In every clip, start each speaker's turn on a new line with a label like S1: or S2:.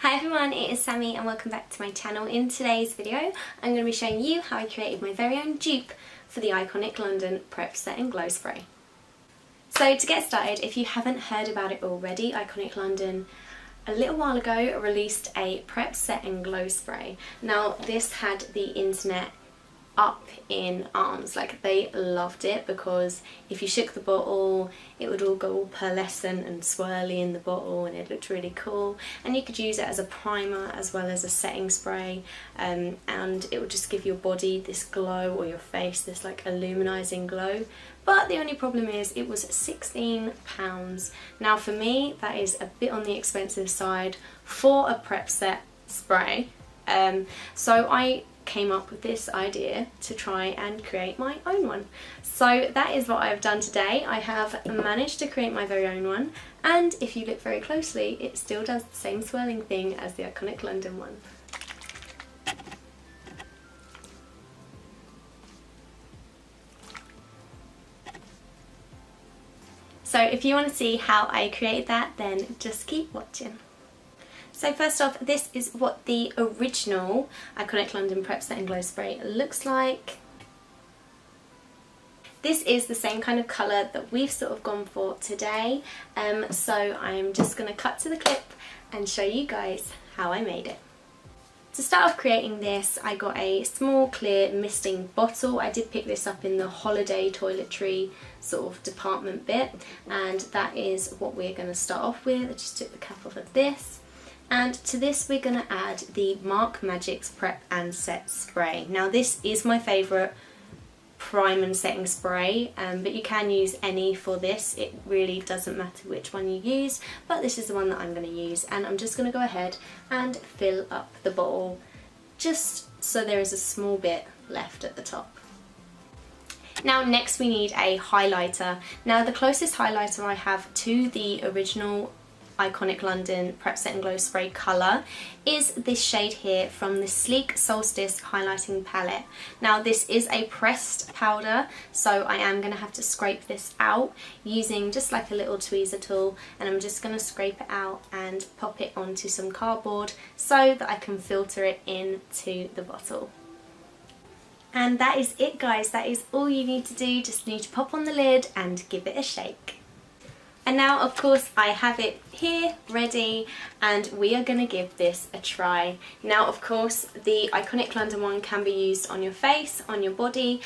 S1: Hi everyone, it is Sammy and welcome back to my channel. In today's video I'm going to be showing you how I created my very own dupe for the iconic London Prep Set and Glow Spray. So to get started, if you haven't heard about it already, Iconic London a little while ago released a Prep Set and Glow Spray. Now this had the internet up in arms, like they loved it because if you shook the bottle it would all go all pearlescent and swirly in the bottle and it looked really cool, and you could use it as a primer as well as a setting spray, and it would just give your body this glow or your face this like illuminizing glow. But the only problem is it was £16. Now for me that is a bit on the expensive side for a prep set spray, so I came up with this idea to try and create my own one. So that is what I've done today. I have managed to create my very own one, and if you look very closely it still does the same swirling thing as the Iconic London one. So if you want to see how I created that, then just keep watching. So first off, this is what the original Iconic London Prep Set and Glow Spray looks like. This is the same kind of colour that we've sort of gone for today, so I'm just going to cut to the clip and show you guys how I made it. To start off creating this, I got a small clear misting bottle. I did pick this up in the holiday toiletry sort of department bit, and that is what we're going to start off with. I just took the cap off of this. And to this we're going to add the Mark Magic's Prep and Set Spray. Now this is my favourite prime and setting spray, but you can use any for this. It really doesn't matter which one you use, but this is the one that I'm going to use, and I'm just going to go ahead and fill up the bottle just so there is a small bit left at the top. Now next we need a highlighter. Now the closest highlighter I have to the original Iconic London Prep Set and Glow Spray colour is this shade here from the Sleek Solstice highlighting palette. Now this is a pressed powder, so I am going to have to scrape this out using just like a little tweezer tool, and I'm just going to scrape it out and pop it onto some cardboard so that I can filter it into the bottle. And that is it guys, that is all you need to do. Just need to pop on the lid and give it a shake. And now of course I have it here ready and we are going to give this a try. Now of course the Iconic London one can be used on your face, on your body,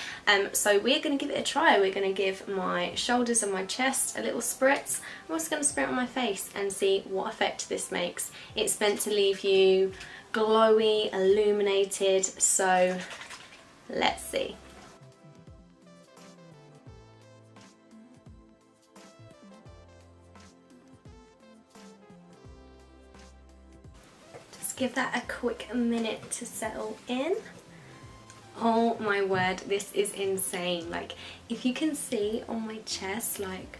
S1: so we're going to give it a try. We're going to give my shoulders and my chest a little spritz. I'm also going to spray it on my face and see what effect this makes. It's meant to leave you glowy, illuminated, so let's see. Give that a quick minute to settle in. Oh my word, this is insane. Like if you can see on my chest, like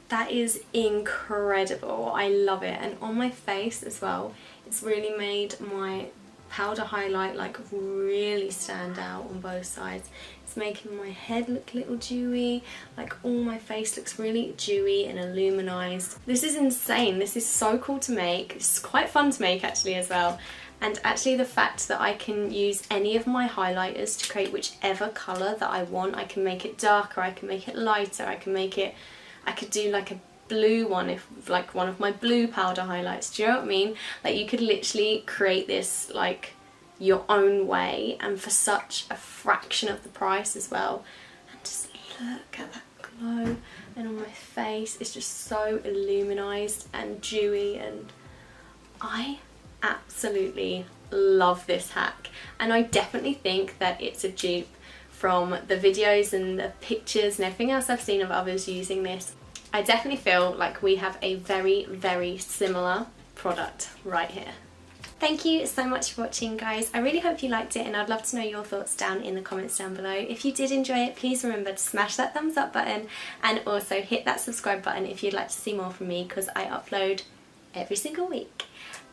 S1: that is incredible. I love it. And on my face as well, it's really made my powder highlight like really stand out on both sides. It's making my head look a little dewy, like all my face looks really dewy and illuminized. This is insane. This is so cool to make. It's quite fun to make actually as well. And actually the fact that I can use any of my highlighters to create whichever colour that I want. I can make it darker, I can make it lighter, I could do like a blue one, if like one of my blue powder highlights, do you know what I mean? Like you could literally create this like your own way and for such a fraction of the price as well. And just look at that glow, and on my face it's just so illuminized and dewy, and I absolutely love this hack, and I definitely think that it's a dupe from the videos and the pictures and everything else I've seen of others using this. I definitely feel like we have a very, very similar product right here. Thank you so much for watching guys. I really hope you liked it, and I'd love to know your thoughts down in the comments down below. If you did enjoy it, please remember to smash that thumbs up button and also hit that subscribe button if you'd like to see more from me, because I upload every single week.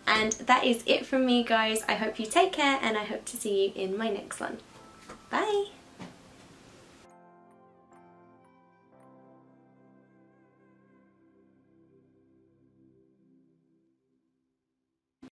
S1: And that is it from me guys. I hope you take care, and I hope to see you in my next one. Bye!